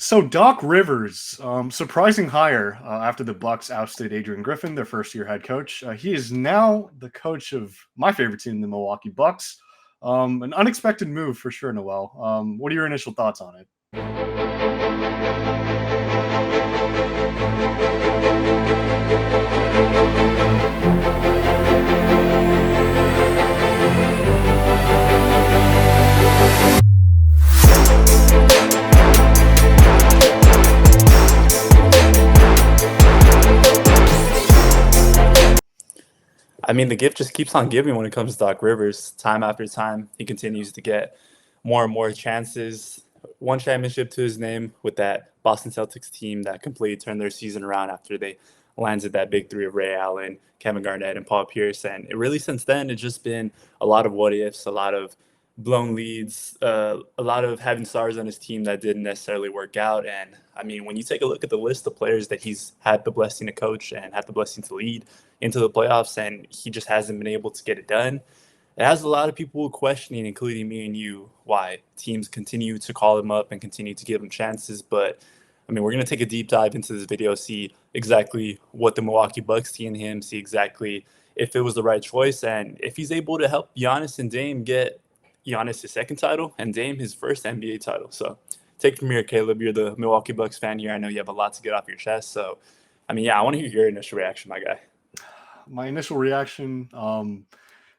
So Doc Rivers, surprising hire after the Bucks ousted Adrian Griffin, their first-year head coach. He is now the coach of my favorite team, the Milwaukee Bucks. An unexpected move for sure, Noel. What are your initial thoughts on it? I mean, the gift just keeps on giving when it comes to Doc Rivers. Time after time, he continues to get more and more chances. One championship to his name with that Boston Celtics team that completely turned their season around after they landed that big three of Ray Allen, Kevin Garnett, and Paul Pierce. And it really, since then, it's just been a lot of what ifs, a lot of blown leads, a lot of having stars on his team that didn't necessarily work out. And I mean, when you take a look at the list of players that he's had the blessing to coach and had the blessing to lead into the playoffs, and he just hasn't been able to get it done, it has a lot of people questioning, including me and you, why teams continue to call him up and continue to give him chances. But I mean, we're going to take a deep dive into this video, see exactly what the Milwaukee Bucks see in him, see exactly if it was the right choice, and if he's able to help Giannis and Dame get Giannis his second title and Dame his first NBA title. So take it from here, Caleb. You're the Milwaukee Bucks fan here. I know you have a lot to get off your chest. So, I mean, yeah, I want to hear your initial reaction, my guy. My initial reaction,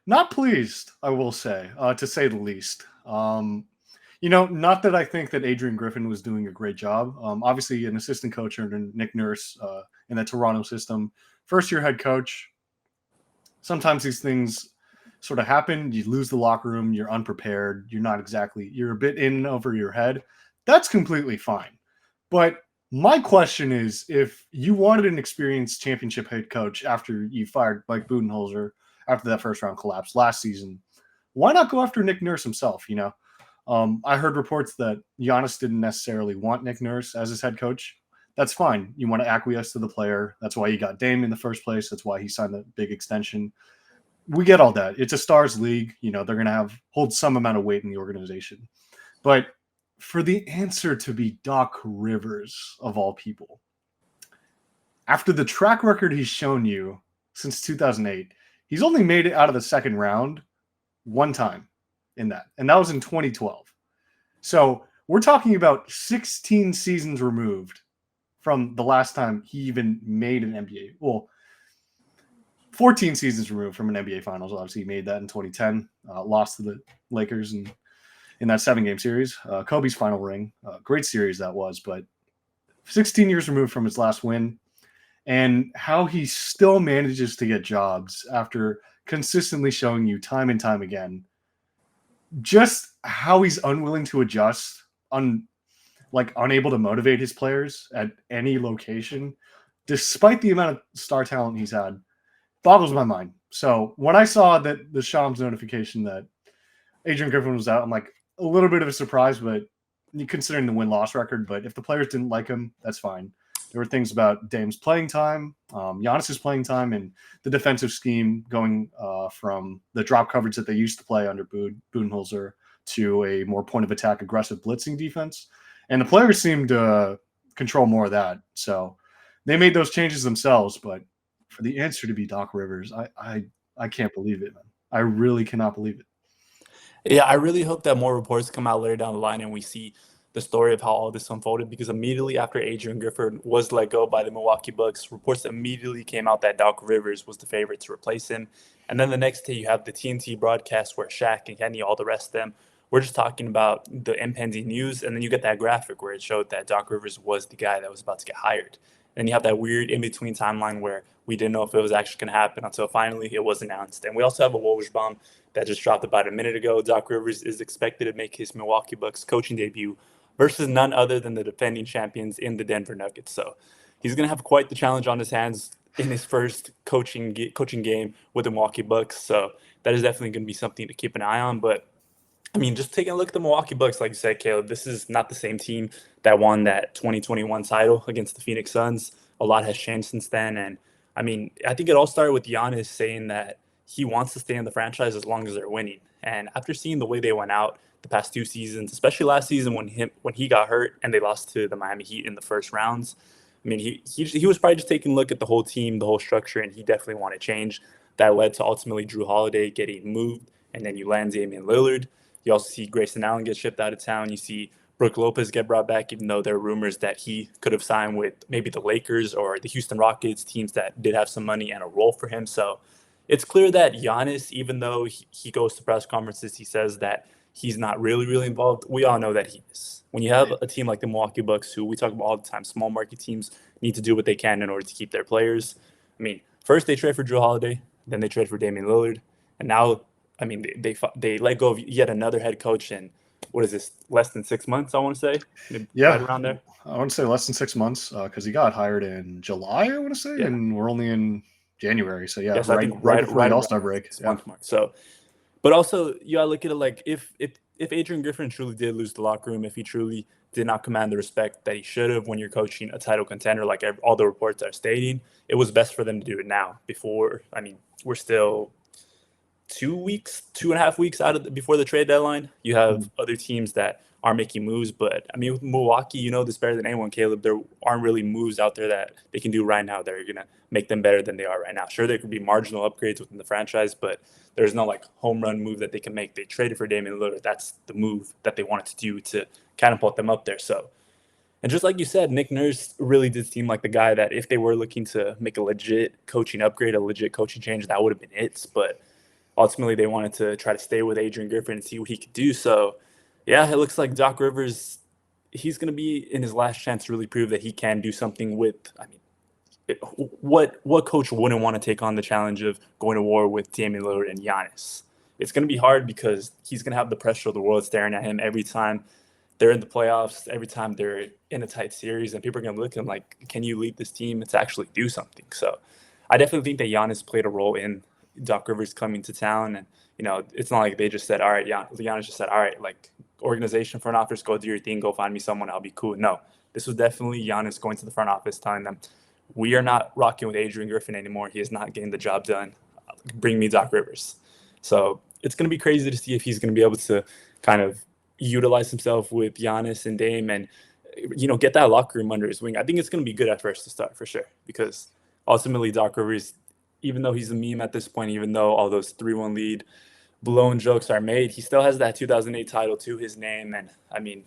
not pleased, I will say, to say the least. Not that I think that Adrian Griffin was doing a great job. Obviously, an assistant coach under Nick Nurse in the Toronto system, first-year head coach. Sometimes these things sort of happen. You lose the locker room. You're unprepared. You're a bit in over your head. That's completely fine. But my question is, if you wanted an experienced championship head coach after you fired Mike Budenholzer after that first round collapse last season, why not go after Nick Nurse himself? I heard reports that Giannis didn't necessarily want Nick Nurse as his head coach. That's fine. You want to acquiesce to the player. That's why you got Dame in the first place. That's why he signed the big extension. We get all that. It's a stars league. They're going to hold some amount of weight in the organization. But for the answer to be Doc Rivers, of all people, after the track record he's shown you since 2008, he's only made it out of the second round one time in that, and that was in 2012. So we're talking about 16 seasons removed from the last time he even made an NBA. Well, 14 seasons removed from an NBA Finals. Obviously, he made that in 2010, lost to the Lakers in that 7-game series. Kobe's final ring. Great series that was, but 16 years removed from his last win, and how he still manages to get jobs after consistently showing you time and time again just how he's unwilling to adjust, unable to motivate his players at any location, despite the amount of star talent he's had, boggles my mind. So when I saw that the Shams notification that Adrian Griffin was out, I'm like, a little bit of a surprise, but considering the win-loss record. But if the players didn't like him, that's fine. There were things about Dame's playing time, Giannis's playing time, and the defensive scheme going from the drop coverage that they used to play under Budenholzer to a more point-of-attack, aggressive blitzing defense. And the players seemed to control more of that. So they made those changes themselves. But for the answer to be Doc Rivers, I can't believe it, man. I really cannot believe it. Yeah, I really hope that more reports come out later down the line and we see the story of how all this unfolded, because immediately after Adrian Griffin was let go by the Milwaukee Bucks, reports immediately came out that Doc Rivers was the favorite to replace him. And then the next day you have the TNT broadcast where Shaq and Kenny, all the rest of them, we're just talking about the impending news. And then you get that graphic where it showed that Doc Rivers was the guy that was about to get hired. And you have that weird in-between timeline where we didn't know if it was actually going to happen until finally it was announced. And we also have a Woj bomb that just dropped about a minute ago. Doc Rivers is expected to make his Milwaukee Bucks coaching debut versus none other than the defending champions in the Denver Nuggets. So he's going to have quite the challenge on his hands in his first coaching game with the Milwaukee Bucks. So that is definitely going to be something to keep an eye on. But I mean, just taking a look at the Milwaukee Bucks, like you said, Caleb, this is not the same team that won that 2021 title against the Phoenix Suns. A lot has changed since then. And I mean, I think it all started with Giannis saying that he wants to stay in the franchise as long as they're winning. And after seeing the way they went out the past 2 seasons, especially last season when he got hurt and they lost to the Miami Heat in the first rounds, I mean, he was probably just taking a look at the whole team, the whole structure, and he definitely wanted change. That led to ultimately Drew Holiday getting moved, and then you land Damian Lillard. You also see Grayson Allen get shipped out of town. You see Brook Lopez get brought back, even though there are rumors that he could have signed with maybe the Lakers or the Houston Rockets, teams that did have some money and a role for him. So it's clear that Giannis, even though he goes to press conferences, he says that he's not really involved. We all know that he is. When you have a team like the Milwaukee Bucks, who we talk about all the time, small market teams need to do what they can in order to keep their players. I mean, first they trade for Drew Holiday, then they trade for Damian Lillard, and now, I mean, they let go of yet another head coach in, what is this, less than 6 months, I want to say? Yeah. Right around there? I want to say less than 6 months because he got hired in July, I want to say, Yeah. and we're only in January. So, yeah, Yes, right, I think right before the All-Star break. 6 month mark. So, but also, you gotta look at it like if Adrian Griffin truly did lose the locker room, if he truly did not command the respect that he should have when you're coaching a title contender, like all the reports are stating, it was best for them to do it now. Before, I mean, we're still 2.5 weeks out of before the trade deadline. You have other teams that are making moves, but I mean, with Milwaukee, you know this better than anyone, Caleb. There aren't really moves out there that they can do right now that are gonna make them better than they are right now. Sure, there could be marginal upgrades within the franchise, but there's no like home run move that they can make. They traded for Damian Lillard. That's the move that they wanted to do to catapult them up there. So, and just like you said, Nick Nurse really did seem like the guy that if they were looking to make a legit coaching upgrade, a legit coaching change, that would have been it. But ultimately, they wanted to try to stay with Adrian Griffin and see what he could do. So, yeah, it looks like Doc Rivers, he's going to be in his last chance to really prove that he can do something with, I mean, what coach wouldn't want to take on the challenge of going to war with Damian Lillard and Giannis? It's going to be hard because he's going to have the pressure of the world staring at him every time they're in the playoffs, every time they're in a tight series, and people are going to look at him like, can you lead this team to actually do something? So I definitely think that Giannis played a role in Doc Rivers coming to town. And, you know, it's not like they just said, all right, Giannis just said, all right, like, organization, front office, go do your thing, go find me someone, I'll be cool. No, this was definitely Giannis going to the front office telling them, we are not rocking with Adrian Griffin anymore. He is not getting the job done. Bring me Doc Rivers. So it's going to be crazy to see if he's going to be able to kind of utilize himself with Giannis and Dame and, you know, get that locker room under his wing. I think it's going to be good at first to start for sure, because ultimately Doc Rivers, even though he's a meme at this point, even though all those 3-1 lead blown jokes are made, he still has that 2008 title to his name. And I mean,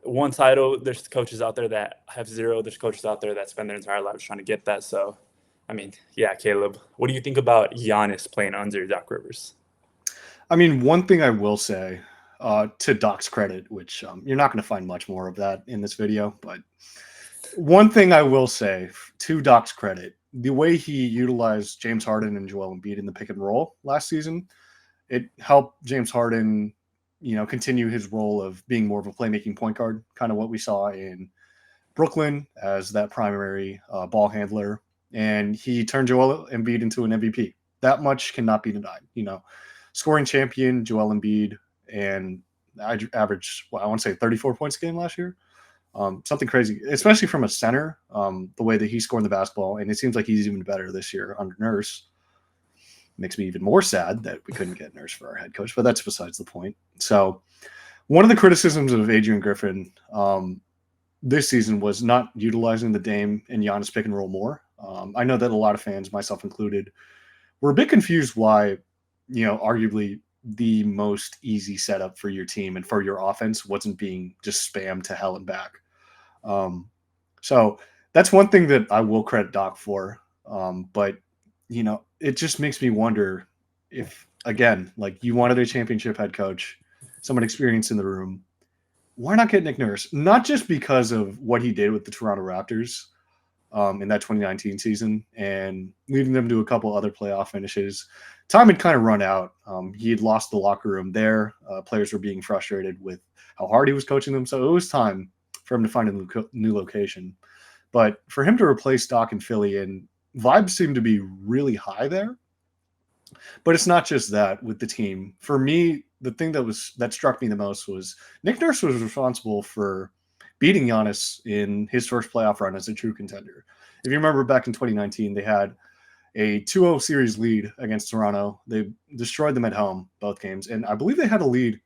one title, there's coaches out there that have 0. There's coaches out there that spend their entire lives trying to get that. So, I mean, yeah, Caleb, what do you think about Giannis playing under Doc Rivers? I mean, one thing I will say to Doc's credit, which you're not going to find much more of that in this video, but one thing I will say to Doc's credit, the way he utilized James Harden and Joel Embiid in the pick and roll last season, it helped James Harden, you know, continue his role of being more of a playmaking point guard, kind of what we saw in Brooklyn as that primary ball handler. And he turned Joel Embiid into an MVP. That much cannot be denied. You know, scoring champion Joel Embiid, and I averaged, I want to say 34 points a game last year. Something crazy, especially from a center, the way that he's scoring the basketball. And it seems like he's even better this year under Nurse. Makes me even more sad that we couldn't get Nurse for our head coach, but that's besides the point. So one of the criticisms of Adrian Griffin this season was not utilizing the Dame and Giannis pick and roll more. I know that a lot of fans, myself included, were a bit confused why, you know, arguably the most easy setup for your team and for your offense wasn't being just spammed to hell and back. So that's one thing that I will credit Doc for. But, you know, it just makes me wonder if, again, like, you wanted a championship head coach, someone experienced in the room, why not get Nick Nurse? Not just because of what he did with the Toronto Raptors in that 2019 season and leading them to a couple other playoff finishes. Time had kind of run out. He had lost the locker room there. Players were being frustrated with how hard he was coaching them. So it was time for him to find a new location. But for him to replace Doc in Philly, and vibes seem to be really high there. But it's not just that with the team. For me, the thing that struck me the most was Nick Nurse was responsible for beating Giannis in his first playoff run as a true contender. If you remember back in 2019, they had a 2-0 series lead against Toronto. They destroyed them at home both games, and I believe they had a lead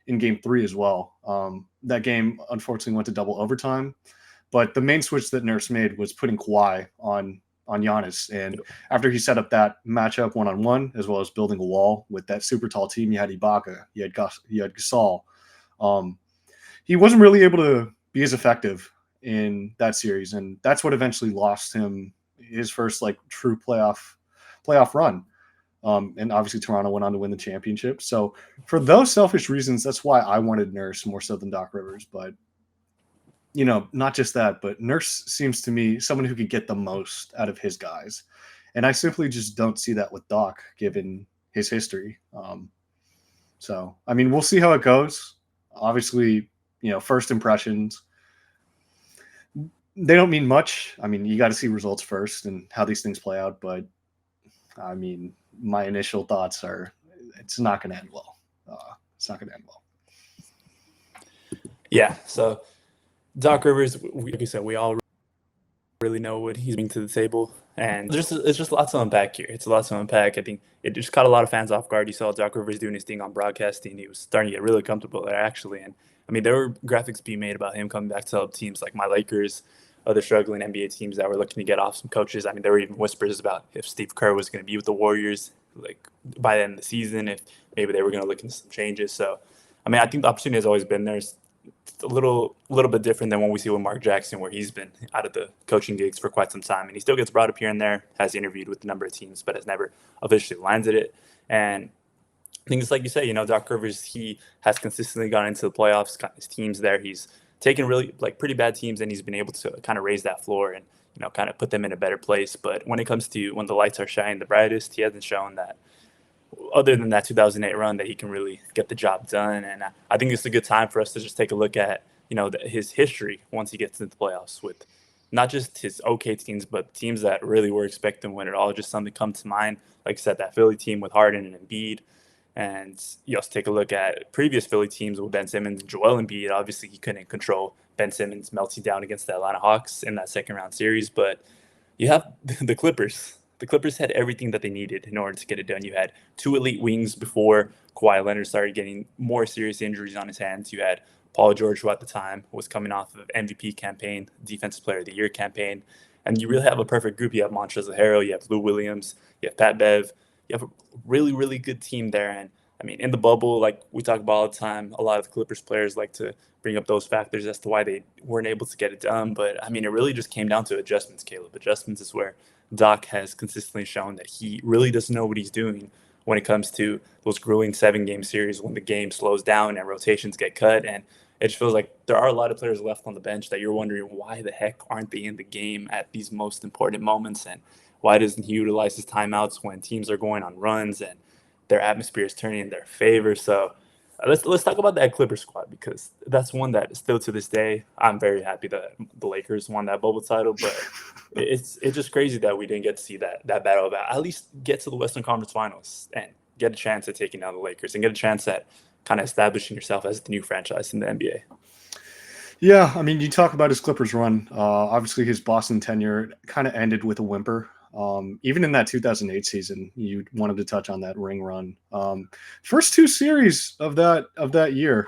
in Game 3 as well. That game unfortunately went to double overtime, but the main switch that Nurse made was putting Kawhi on Giannis, and after he set up that matchup one-on-one, as well as building a wall with that super tall team, you had Ibaka, you had Gasol. He wasn't really able to be as effective in that series, and that's what eventually lost him his first like true playoff run. And obviously Toronto went on to win the championship. So for those selfish reasons, that's why I wanted Nurse more so than Doc Rivers. But not just that, but Nurse seems to me someone who could get the most out of his guys, and I simply just don't see that with Doc given his history. So I mean, we'll see how it goes. Obviously, first impressions, they don't mean much. I mean, you got to see results first and how these things play out. But I mean, my initial thoughts are it's not going to end well. It's not going to end well. Yeah. So Doc Rivers, like you said, we all really know what he's bringing to the table. And it's just lots to unpack here. It's a lot to unpack. I think it just caught a lot of fans off guard. You saw Doc Rivers doing his thing on broadcasting. He was starting to get really comfortable there, actually. And I mean, there were graphics being made about him coming back to help teams like my Lakers, other struggling NBA teams that were looking to get off some coaches. I mean, there were even whispers about if Steve Kerr was going to be with the Warriors, like by the end of the season, if maybe they were going to look into some changes. So, I mean, I think the opportunity has always been there. It's a little bit different than what we see with Mark Jackson, where he's been out of the coaching gigs for quite some time, and he still gets brought up here and there, has interviewed with a number of teams, but has never officially landed it. And I think it's like you say, Doc Rivers, he has consistently gone into the playoffs, got his teams there. He's taken really like pretty bad teams, and he's been able to kind of raise that floor and kind of put them in a better place. But when it comes to when the lights are shining the brightest, he hasn't shown that, other than that 2008 run, that he can really get the job done. And I think it's a good time for us to just take a look at his history once he gets into the playoffs, with not just his okay teams, but teams that really were expecting to win it all. Just something come to mind, like I said, that Philly team with Harden and Embiid. And you also take a look at previous Philly teams with Ben Simmons and Joel Embiid. Obviously, he couldn't control Ben Simmons melting down against the Atlanta Hawks in that second round series. But you have the Clippers. The Clippers had everything that they needed in order to get it done. You had two elite wings before Kawhi Leonard started getting more serious injuries on his hands. You had Paul George, who at the time was coming off of MVP campaign, Defensive Player of the Year campaign. And you really have a perfect group. You have Montrezl Harrell, you have Lou Williams, you have Pat Bev. You have a really, really good team there. And I mean, in the bubble, like we talk about all the time, a lot of the Clippers players like to bring up those factors as to why they weren't able to get it done. But I mean, it really just came down to adjustments, Caleb. Adjustments is where Doc has consistently shown that he really doesn't know what he's doing when it comes to those grueling 7-game series when the game slows down and rotations get cut. And it just feels like there are a lot of players left on the bench that you're wondering why the heck aren't they in the game at these most important moments, and why doesn't he utilize his timeouts when teams are going on runs and their atmosphere is turning in their favor? So let's talk about that Clipper squad, because that's one that still to this day, I'm very happy that the Lakers won that bubble title. But it's just crazy that we didn't get to see that battle about at least get to the Western Conference Finals and get a chance at taking down the Lakers and get a chance at kind of establishing yourself as the new franchise in the NBA. Yeah, I mean, you talk about his Clippers run. Obviously, his Boston tenure kind of ended with a whimper. Even in that 2008 season, you wanted to touch on that ring run. First two series of that year,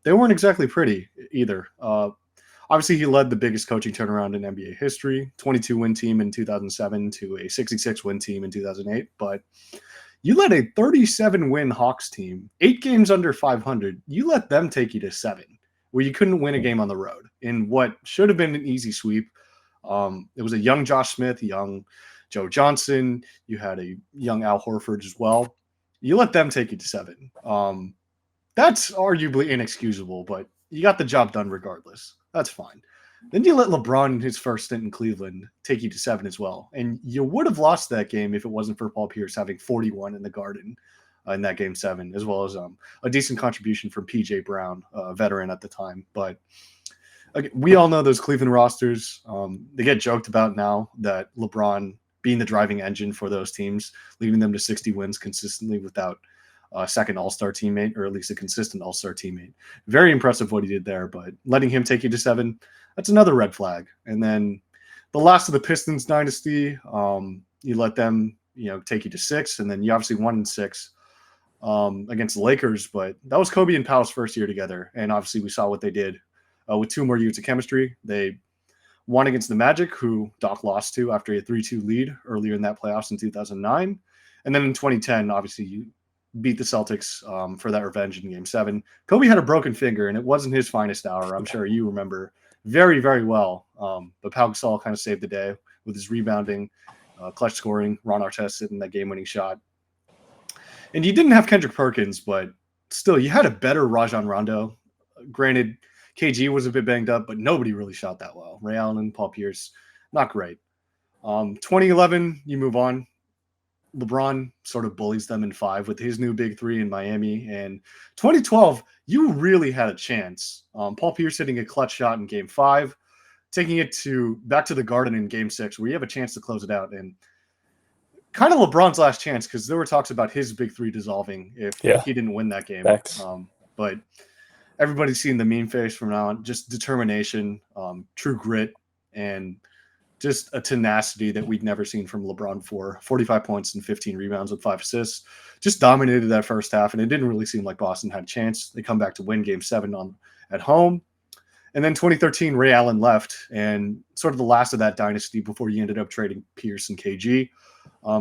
they weren't exactly pretty either. Obviously, he led the biggest coaching turnaround in NBA history, 22-win team in 2007 to a 66-win team in 2008. But you let a 37-win Hawks team, 8 games under 500, you let them take you to 7, where you couldn't win a game on the road in what should have been an easy sweep. It was a young Josh Smith, young Joe Johnson. You had a young Al Horford as well. You let them take you to 7. That's arguably inexcusable, but you got the job done regardless. That's fine. Then you let LeBron in his first stint in Cleveland take you to 7 as well. And you would have lost that game if it wasn't for Paul Pierce having 41 in the Garden in that game 7, as well as a decent contribution from P.J. Brown, a veteran at the time. But we all know those Cleveland rosters. They get joked about now that LeBron being the driving engine for those teams, leading them to 60 wins consistently without a second all-star teammate, or at least a consistent all-star teammate. Very impressive what he did there, but letting him take you to 7, that's another red flag. And then the last of the Pistons dynasty, You let them, take you to 6, and then you obviously won in 6 against the Lakers. But that was Kobe and Powell's first year together, and obviously we saw what they did with 2 more years of chemistry. They won against the Magic, who Doc lost to after a 3-2 lead earlier in that playoffs in 2009. And then in 2010, obviously, you beat the Celtics for that revenge in Game 7. Kobe had a broken finger, and it wasn't his finest hour. I'm sure you remember very, very well. But Pau Gasol kind of saved the day with his rebounding, clutch scoring, Ron Artest hitting that game-winning shot. And you didn't have Kendrick Perkins, but still, you had a better Rajon Rondo. Granted, KG was a bit banged up, but nobody really shot that well. Ray Allen, Paul Pierce, not great. 2011, you move on. LeBron sort of bullies them in 5 with his new big 3 in Miami. And 2012, you really had a chance. Paul Pierce hitting a clutch shot in Game 5, taking it back to the Garden in Game 6, where you have a chance to close it out. And kind of LeBron's last chance, because there were talks about his big 3 dissolving if he didn't win that game. But everybody's seen the meme face from now on. Just determination, true grit, and just a tenacity that we'd never seen from LeBron before. 45 points and 15 rebounds with 5 assists. Just dominated that first half, and it didn't really seem like Boston had a chance. They come back to win Game 7 at home. And then 2013, Ray Allen left, and sort of the last of that dynasty before you ended up trading Pierce and KG.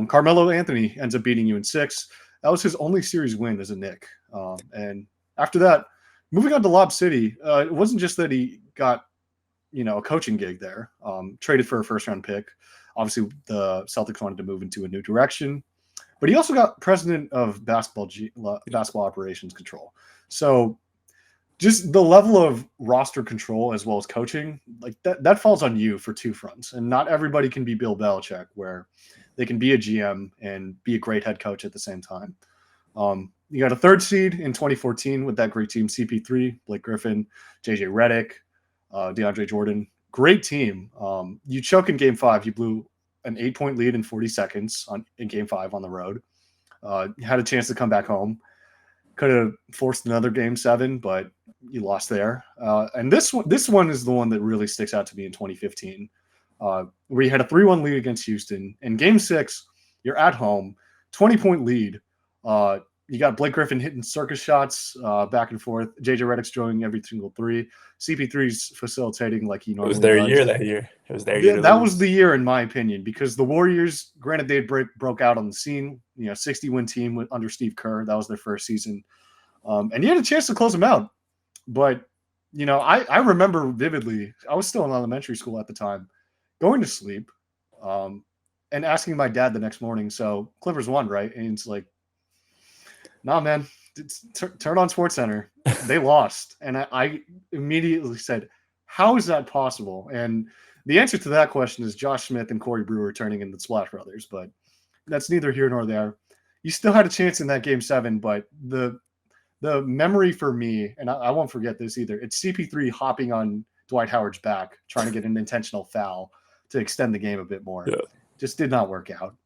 Carmelo Anthony ends up beating you in 6. That was his only series win as a Knick. And after that, moving on to Lob City, it wasn't just that he got a coaching gig there, traded for a first-round pick. Obviously, the Celtics wanted to move into a new direction. But he also got president of basketball operations control. So just the level of roster control as well as coaching, like that falls on you for 2 fronts. And not everybody can be Bill Belichick, where they can be a GM and be a great head coach at the same time. You got a 3rd seed in 2014 with that great team, CP3, Blake Griffin, JJ Redick, DeAndre Jordan. Great team. You choke in Game 5. You blew an 8-point lead in 40 seconds in Game 5 on the road. You had a chance to come back home. Could have forced another Game 7, but you lost there. And this one is the one that really sticks out to me in 2015, where you had a 3-1 lead against Houston. In Game 6, you're at home, 20-point lead. You got Blake Griffin hitting circus shots back and forth. JJ Redick's drawing every single 3. CP3's facilitating like he normally does. It was their year that year. It was their year. That was the year, in my opinion, because the Warriors, granted, they broke out on the scene. 60-win team under Steve Kerr. That was their first season. And you had a chance to close them out. But, I remember vividly, I was still in elementary school at the time, going to sleep and asking my dad the next morning, so Clippers won, right? And it's like, nah, man, turn on SportsCenter. They lost. And I immediately said, how is that possible? And the answer to that question is Josh Smith and Corey Brewer turning into the Splash Brothers, but that's neither here nor there. You still had a chance in that Game 7, but the memory for me, and I won't forget this either, it's CP3 hopping on Dwight Howard's back, trying to get an intentional foul to extend the game a bit more. Yeah. Just did not work out.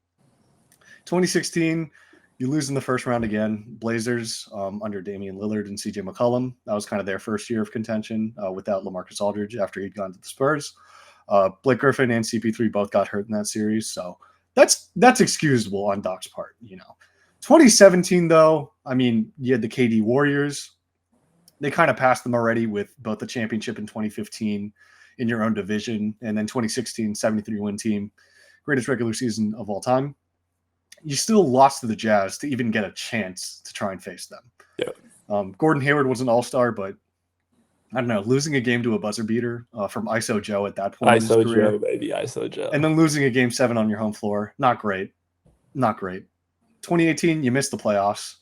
2016, you lose in the first round again. Blazers under Damian Lillard and CJ McCollum. That was kind of their first year of contention without LaMarcus Aldridge after he'd gone to the Spurs. Blake Griffin and CP3 both got hurt in that series, so that's excusable on Doc's part. 2017, though, you had the KD Warriors. They kind of passed them already with both the championship in 2015 in your own division, and then 2016, 73-win team, greatest regular season of all time. You still lost to the Jazz to even get a chance to try and face them. Yeah. Gordon Hayward was an all-star, but I don't know, losing a game to a buzzer beater from ISO Joe at that point in his career. Joe, baby, ISO Joe. And then losing a Game 7 on your home floor. Not great. 2018, you missed the playoffs.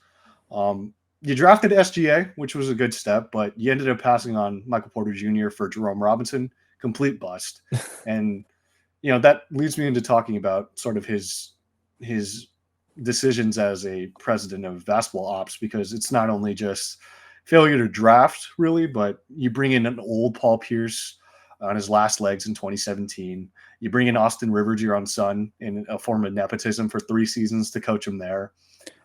You drafted SGA, which was a good step, but you ended up passing on Michael Porter Jr. for Jerome Robinson. Complete bust. And, that leads me into talking about sort of his decisions as a president of basketball ops, because it's not only just failure to draft, really, but you bring in an old Paul Pierce on his last legs in 2017. You bring in Austin Rivers, your own son, in a form of nepotism for 3 seasons to coach him there.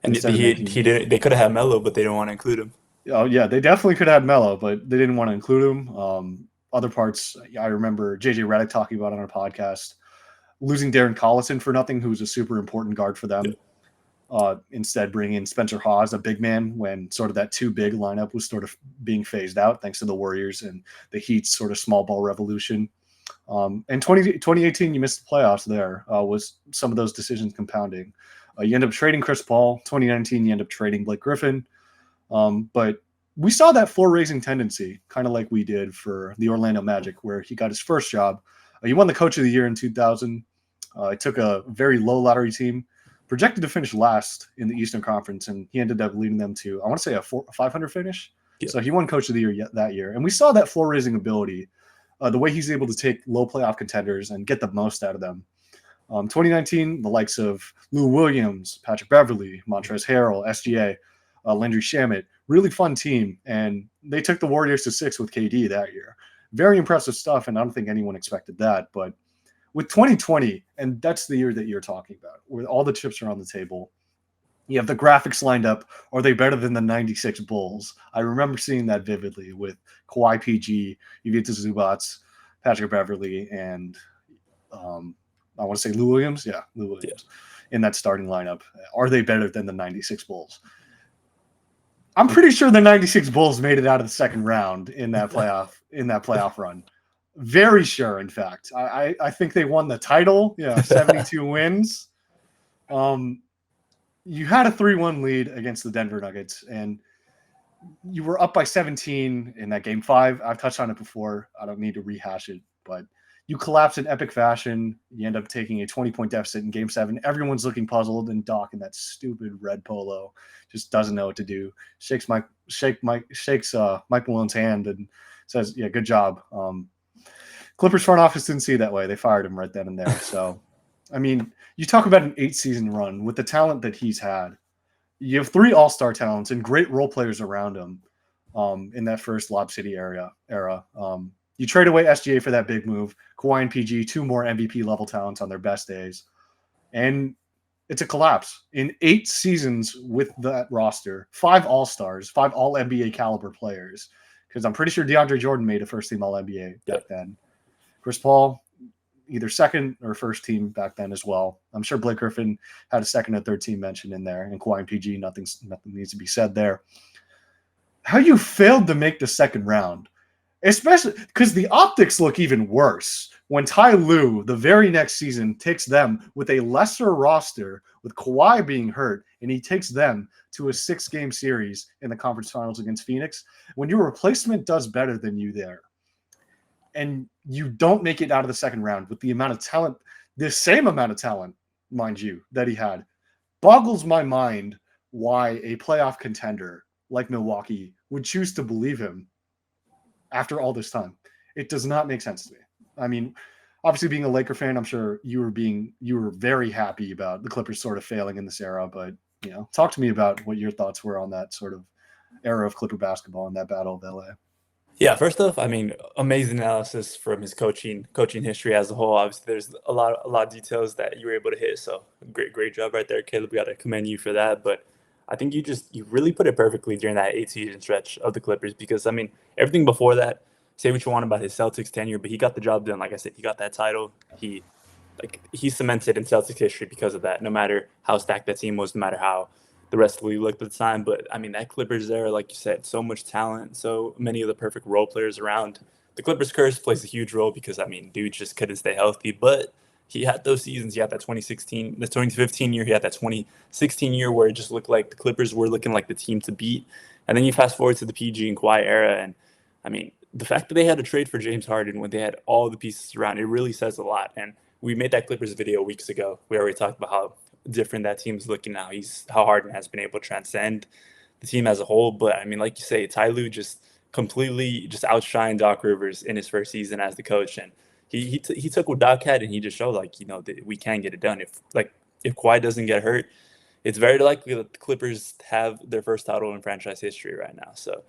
And he didn't. They could have had Melo, but they didn't want to include him. Oh yeah, they definitely could have had Melo, but they didn't want to include him. Other parts, I remember JJ Redick talking about on our podcast. losing Darren Collison for nothing, who's a super important guard for them. Instead, bringing in Spencer Hawes, a big man, when sort of that too big lineup was sort of being phased out thanks to the Warriors and the Heat's sort of small ball revolution. And 2018, you missed the playoffs there, was some of those decisions compounding. You end up trading Chris Paul. 2019, you end up trading Blake Griffin. But we saw that floor-raising tendency, kind of like we did for the Orlando Magic, where he got his first job. He won the Coach of the Year in 2000. It took a very low lottery team, projected to finish last in the Eastern Conference, and he ended up leading them to, I want to say, a 500 finish. Yeah. So he won Coach of the Year that year. And we saw that floor-raising ability, the way he's able to take low playoff contenders and get the most out of them. 2019, the likes of Lou Williams, Patrick Beverley, Montrezl Harrell, SGA, Landry Shamet, really fun team. And they took the Warriors to 6 with KD that year. Very impressive stuff, and I don't think anyone expected that. But with 2020, and that's the year that you're talking about, where all the chips are on the table, you have the graphics lined up. Are they better than the 96 Bulls? I remember seeing that vividly with Kawhi PG, Ivica Zubac, Patrick Beverley, and I want to say Lou Williams. Yeah, Lou Williams in that starting lineup. Are they better than the 96 Bulls? I'm pretty sure the 96 Bulls made it out of the second round in that playoff run. Very sure, in fact. I think they won the title. Yeah, 72 wins. You had a 3-1 lead against the Denver Nuggets, and you were up by 17 in that game 5. I've touched on it before. I don't need to rehash it, but you collapse in epic fashion. You end up taking a 20-point deficit in game 7. Everyone's looking puzzled, and Doc in that stupid red polo just doesn't know what to do. Shakes Mike Malone's hand and says, "Yeah, good job." Clippers front office didn't see it that way. They fired him right then and there. So, I mean, you talk about an 8-season run with the talent that he's had. You have 3 all-star talents and great role players around him in that first Lob City era. You trade away SGA for that big move. Kawhi and PG, 2 more MVP level talents on their best days. And it's a collapse. In 8 seasons with that roster, 5 all-stars, 5 all-NBA caliber players, because I'm pretty sure DeAndre Jordan made a first-team all-NBA back then. Chris Paul, either second or first team back then as well. I'm sure Blake Griffin had a second or third team mention in there. And Kawhi and PG, nothing needs to be said there. How you failed to make the second round, especially because the optics look even worse when Ty Lue, the very next season, takes them with a lesser roster, with Kawhi being hurt, and he takes them to a 6-game series in the conference finals against Phoenix. When your replacement does better than you there, and you don't make it out of the second round with the amount of talent, the same amount of talent, mind you, that he had, boggles my mind why a playoff contender like Milwaukee would choose to believe him after all this time. It does not make sense to me. I mean, obviously being a Laker fan, I'm sure you were very happy about the Clippers sort of failing in this era, but talk to me about what your thoughts were on that sort of era of Clipper basketball and that Battle of LA. Yeah, first off, I mean, amazing analysis from his coaching history as a whole. Obviously, there's a lot of details that you were able to hit. So great job right there, Caleb. We got to commend you for that. But I think you really put it perfectly during that 8-season stretch of the Clippers, because I mean, everything before that, say what you want about his Celtics tenure, but he got the job done. Like I said, he got that title. He cemented in Celtics history because of that. No matter how stacked that team was, no matter how the rest of the league looked at the time. But I mean, that Clippers era, like you said, so much talent, so many of the perfect role players around. The Clippers curse plays a huge role because, I mean, dude just couldn't stay healthy. But he had those seasons. He had that 2016, the 2015 year. He had that 2016 year where it just looked like the Clippers were looking like the team to beat. And then you fast forward to the PG and Kawhi era. And I mean, the fact that they had to trade for James Harden when they had all the pieces around, it really says a lot. And we made that Clippers video weeks ago. We already talked about how different that team's looking now. How Harden has been able to transcend the team as a whole. But I mean, like you say, Ty Lue just completely just outshined Doc Rivers in his first season as the coach, and he took what Doc had and he just showed, like, that we can get it done. If Kawhi doesn't get hurt, it's very likely that the Clippers have their first title in franchise history right now. So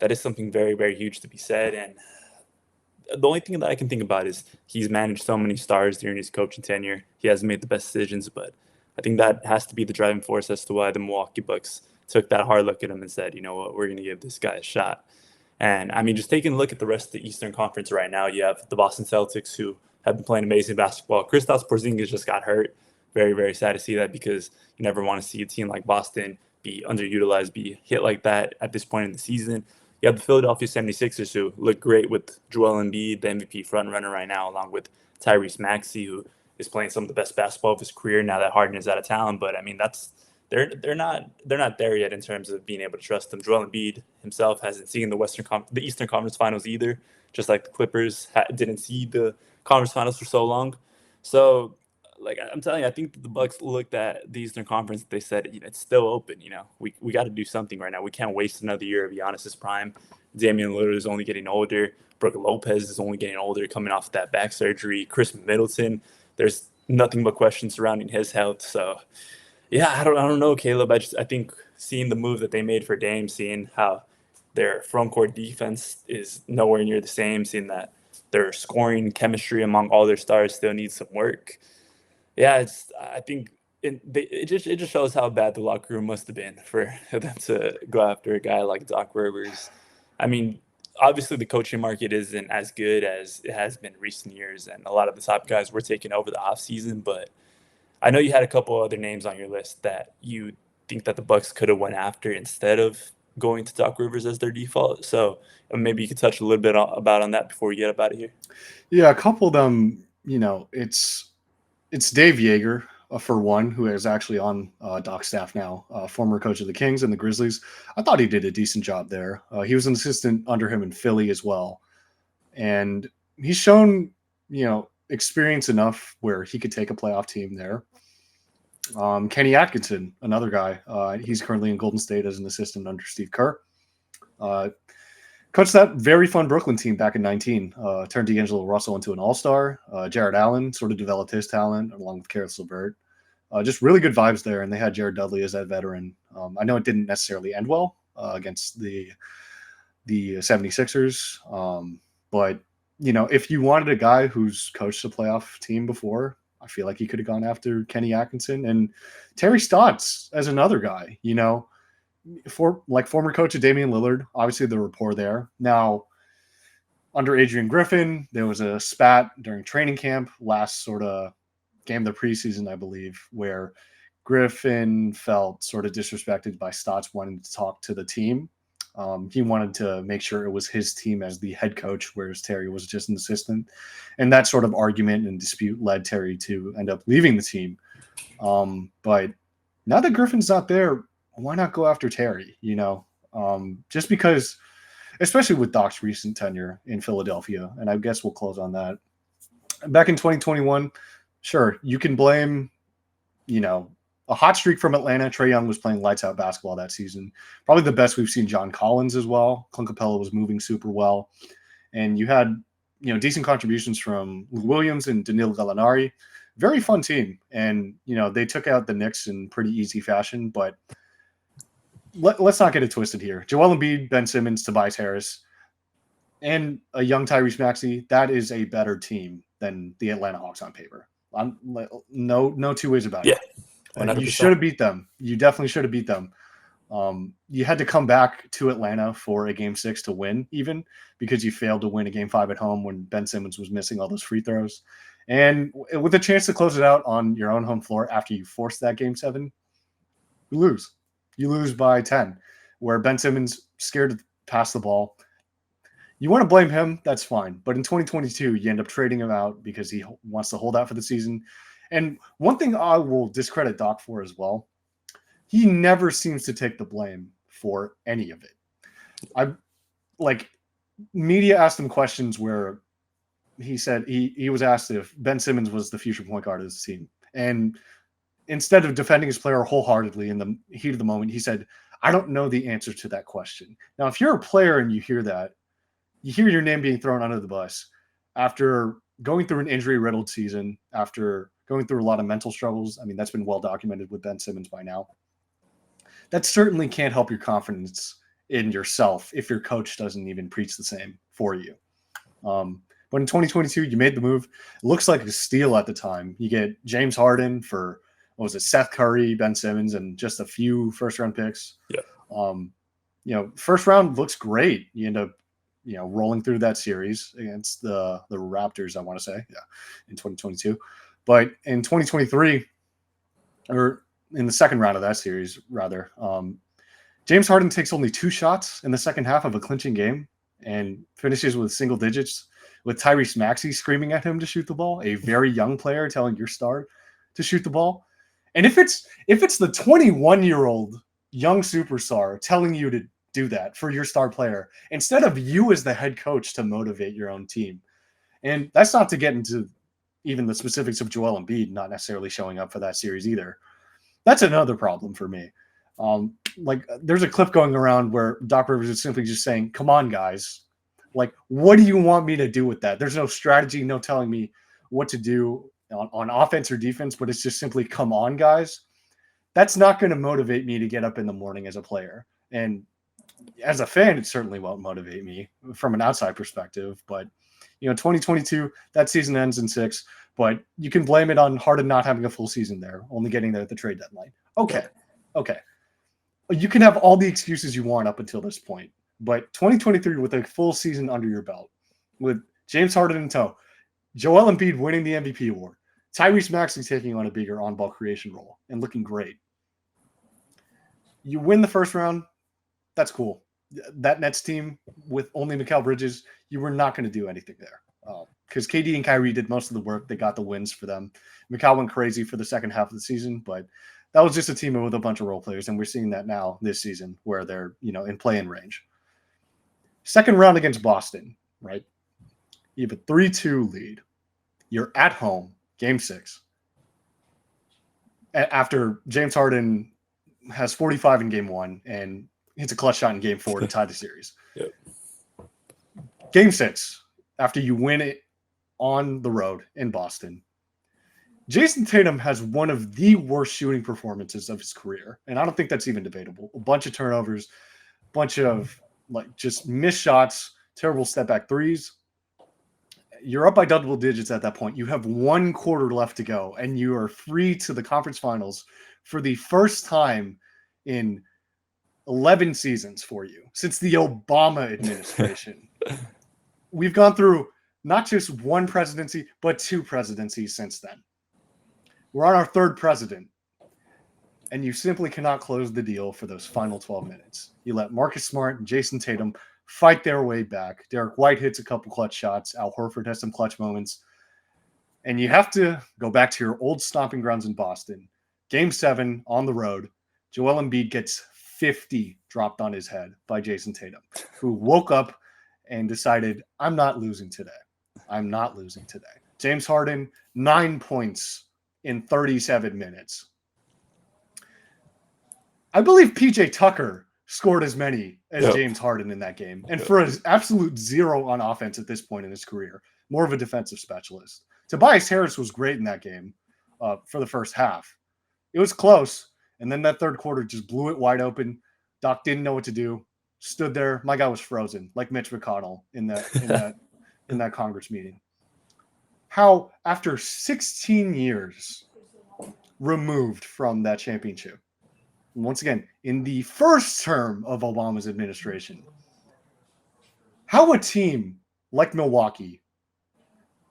that is something very, very huge to be said. And the only thing that I can think about is he's managed so many stars during his coaching tenure. He hasn't made the best decisions, but I think that has to be the driving force as to why the Milwaukee Bucks took that hard look at him and said, you know what, we're going to give this guy a shot. And I mean, just taking a look at the rest of the Eastern Conference right now, you have the Boston Celtics, who have been playing amazing basketball. Kristaps Porzingis just got hurt. Very, very sad to see that because you never want to see a team like Boston be underutilized, be hit like that at this point in the season. You have the Philadelphia 76ers who look great with Joel Embiid, the MVP frontrunner right now, along with Tyrese Maxey, who is playing some of the best basketball of his career now that Harden is out of town. But I mean, they're not there yet in terms of being able to trust them. Joel Embiid himself hasn't seen the Eastern Conference Finals either, just like the Clippers didn't see the Conference Finals for so long. So, like I'm telling you, I think that the Bucks looked at the Eastern Conference. They said, it's still open. We got to do something right now. We can't waste another year of Giannis's prime. Damian Lillard is only getting older. Brook Lopez is only getting older, coming off that back surgery. Chris Middleton, there's nothing but questions surrounding his health. So, yeah, I don't know, Caleb. I think seeing the move that they made for Dame, seeing how their front court defense is nowhere near the same, seeing that their scoring chemistry among all their stars still needs some work. Yeah, I think it just shows how bad the locker room must have been for them to go after a guy like Doc Rivers. I mean, obviously the coaching market isn't as good as it has been in recent years, and a lot of the top guys were taken over the offseason, but I know you had a couple other names on your list that you think that the Bucks could have went after instead of going to Doc Rivers as their default. So maybe you could touch a little bit on that before we get up out of here. Yeah, a couple of them, it's Dave Yeager, for one, who is actually on Doc's staff now, former coach of the Kings and the Grizzlies. I thought he did a decent job there. He was an assistant under him in Philly as well. And he's shown, experience enough where he could take a playoff team there. Kenny Atkinson, another guy. He's currently in Golden State as an assistant under Steve Kerr. Coached that very fun Brooklyn team back in 19. Turned D'Angelo Russell into an all-star. Jared Allen sort of developed his talent along with Karis LeVert. Just really good vibes there, and they had Jared Dudley as that veteran. I know it didn't necessarily end well against the 76ers, but if you wanted a guy who's coached a playoff team before, I feel like he could have gone after Kenny Atkinson. And Terry Stotts as another guy, former coach of Damian Lillard, obviously the rapport there. Now, under Adrian Griffin, there was a spat during training camp, last sort of game of the preseason, I believe, where Griffin felt sort of disrespected by Stotts wanting to talk to the team. He wanted to make sure it was his team as the head coach, whereas Terry was just an assistant. And that sort of argument and dispute led Terry to end up leaving the team. But now that Griffin's not there, why not go after Terry? Just because, especially with Doc's recent tenure in Philadelphia, and I guess we'll close on that. Back in 2021, sure, you can blame, a hot streak from Atlanta. Trae Young was playing lights out basketball that season. Probably the best we've seen John Collins as well. Clint Capella was moving super well. And you had, decent contributions from Lou Williams and Danilo Gallinari. Very fun team. And, they took out the Knicks in pretty easy fashion, but let's not get it twisted here. Joel Embiid, Ben Simmons, Tobias Harris, and a young Tyrese Maxey, that is a better team than the Atlanta Hawks on paper. No two ways about it. You should have beat them. You definitely should have beat them. You had to come back to Atlanta for a Game 6 to win, even because you failed to win a Game 5 at home when Ben Simmons was missing all those free throws. And with a chance to close it out on your own home floor after you forced that Game 7, you lose. You lose by 10, where Ben Simmons scared to pass the ball. You want to blame him, that's fine. But in 2022, you end up trading him out because he wants to hold out for the season. And one thing I will discredit Doc for as well, he never seems to take the blame for any of it. Media asked him questions where he said he was asked if Ben Simmons was the future point guard of this team. And instead of defending his player wholeheartedly in the heat of the moment, he said, I don't know the answer to that question. Now, if you're a player and you hear that, you hear your name being thrown under the bus after going through an injury-riddled season, after going through a lot of mental struggles. I mean, that's been well documented with Ben Simmons by now. That certainly can't help your confidence in yourself if your coach doesn't even preach the same for you. But in 2022, you made the move. It looks like a steal at the time. You get James Harden for, Seth Curry, Ben Simmons, and just a few first-round picks. Yeah. First round looks great. You end up rolling through that series against the Raptors, I want to say, in 2022. But in 2023, or in the second round of that series, rather, James Harden takes only 2 shots in the second half of a clinching game and finishes with single digits, with Tyrese Maxey screaming at him to shoot the ball, a very young player telling your star to shoot the ball. And if it's the 21-year-old young superstar telling you to do that for your star player, instead of you as the head coach to motivate your own team. And that's not to get into even the specifics of Joel Embiid not necessarily showing up for that series either. That's another problem for me. There's a clip going around where Doc Rivers is simply just saying, come on, guys. Like, what do you want me to do with that? There's no strategy, no telling me what to do on offense or defense, but it's just simply, come on, guys. That's not going to motivate me to get up in the morning as a player. And as a fan, it certainly won't motivate me from an outside perspective. But, 2022, that season ends in 6. But you can blame it on Harden not having a full season there, only getting there at the trade deadline. Okay. You can have all the excuses you want up until this point. But 2023, with a full season under your belt, with James Harden in tow, Joel Embiid winning the MVP award, Tyrese Maxey taking on a bigger on-ball creation role and looking great. You win the first round, that's cool. That Nets team with only Mikal Bridges, you were not going to do anything there. Because KD and Kyrie did most of the work. They got the wins for them. Mikal went crazy for the second half of the season, but that was just a team with a bunch of role players, and we're seeing that now this season where they're, in play-in range. Second round against Boston, right? You have a 3-2 lead. You're at home, game 6. After James Harden has 45 in game 1 and hits a clutch shot in game 4 to tie the series. Yep. Game 6, after you win it on the road in Boston, Jason Tatum has one of the worst shooting performances of his career. And I don't think that's even debatable. A bunch of turnovers, bunch of just missed shots, terrible step back threes. You're up by double digits at that point. You have 1 quarter left to go, and you are free to the conference finals for the first time in 11 seasons for you since the Obama administration. We've gone through not just one presidency, but 2 presidencies since then. We're on our 3rd president, and you simply cannot close the deal for those final 12 minutes. You let Marcus Smart and Jason Tatum fight their way back. Derek White hits a couple clutch shots. Al Horford has some clutch moments. And you have to go back to your old stomping grounds in Boston. Game 7 on the road. Joel Embiid gets 50 dropped on his head by Jason Tatum, who woke up and decided, I'm not losing today. I'm not losing today. James Harden, 9 points in 37 minutes. I believe PJ Tucker scored as many as James Harden in that game. And for an absolute 0 on offense at this point in his career, more of a defensive specialist. Tobias Harris was great in that game for the first half. It was close. And then that third quarter just blew it wide open. Doc didn't know what to do. Stood there. My guy was frozen, like Mitch McConnell in that Congress meeting. How, after 16 years removed from that championship, once again, in the first term of Obama's administration, how a team like Milwaukee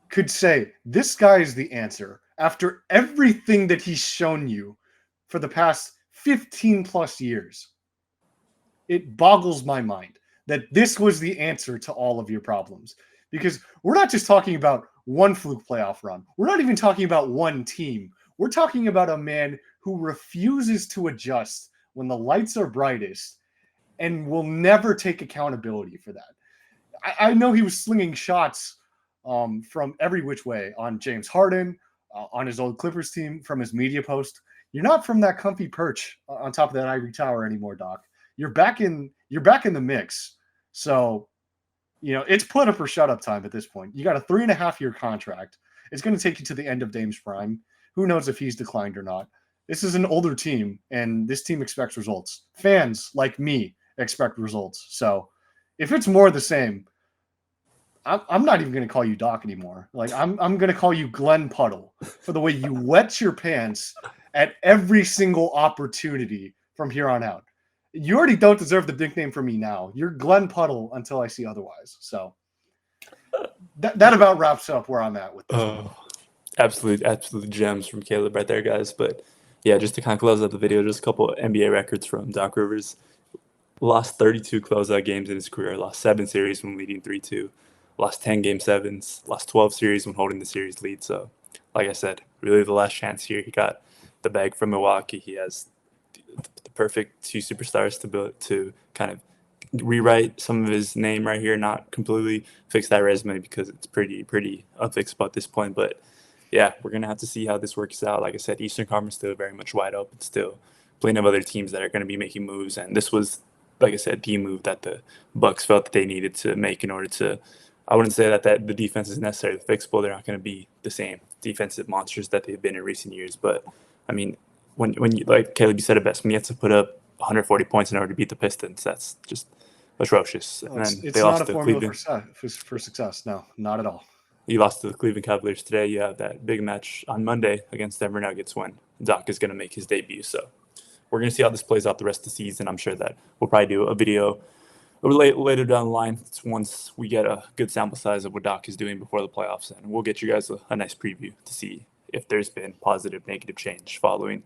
could say, this guy is the answer after everything that he's shown you for the past 15 plus years. It boggles my mind that this was the answer to all of your problems. Because we're not just talking about one fluke playoff run. We're not even talking about one team. We're talking about a man who refuses to adjust when the lights are brightest and will never take accountability for that. I know he was slinging shots from every which way on James Harden, on his old Clippers team, from his media post. You're not from that comfy perch on top of that ivory tower anymore, Doc. You're back in the mix. So, it's put up or shut up time at this point. You got a 3.5-year contract. It's going to take you to the end of Dame's prime. Who knows if he's declined or not? This is an older team, and this team expects results. Fans like me expect results. So if it's more of the same, I'm not even going to call you Doc anymore. I'm going to call you Glenn Puddle for the way you wet your pants at every single opportunity from here on out. You already don't deserve the nickname from me now. You're Glenn Puddle until I see otherwise. So that about wraps up where I'm at with this one. Absolute gems from Caleb right there, guys. But yeah, just to kind of close out the video, just a couple NBA records from Doc Rivers. Lost 32 closeout games in his career, lost 7 series when leading 3-2, lost 10 game sevens, lost 12 series when holding the series lead. So, like I said, really the last chance here. He got the bag from Milwaukee. He has the perfect 2 superstars to kind of rewrite some of his name right here, not completely fix that resume because it's pretty unfixable at this point. But yeah, we're gonna have to see how this works out. Like I said, Eastern Conference still very much wide open. Still plenty of other teams that are going to be making moves, and this was, like I said, the move that the Bucks felt that they needed to make in order to. I wouldn't say that the defense is necessarily fixable. They're not going to be the same defensive monsters that they've been in recent years. But I mean, when you, like Caleb, you said it best, when you have to put up 140 points in order to beat the Pistons, that's just atrocious. No, And then it's they not lost a to formula Cleveland. for success. No, not at all. You lost to the Cleveland Cavaliers today. You have that big match on Monday against Denver Nuggets when Doc is going to make his debut. So we're going to see how this plays out the rest of the season. I'm sure that we'll probably do a video later down the line once we get a good sample size of what Doc is doing before the playoffs. And we'll get you guys a nice preview to see if there's been positive, negative change following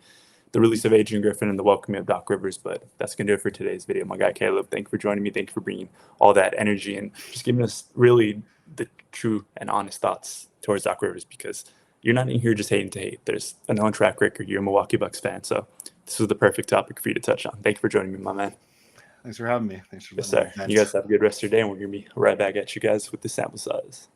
the release of Adrian Griffin and the welcoming of Doc Rivers. But that's going to do it for today's video. My guy, Caleb, thank you for joining me. Thank you for bringing all that energy and just giving us really the true and honest thoughts towards Doc Rivers, because you're not in here just hating to hate. There's a known track record. You're a Milwaukee Bucks fan. So this was the perfect topic for you to touch on. Thank you for joining me, my man. Thanks for having me. Thanks for Yes, sir. You guys have a good rest of your day, and we're going to be right back at you guys with the sample size.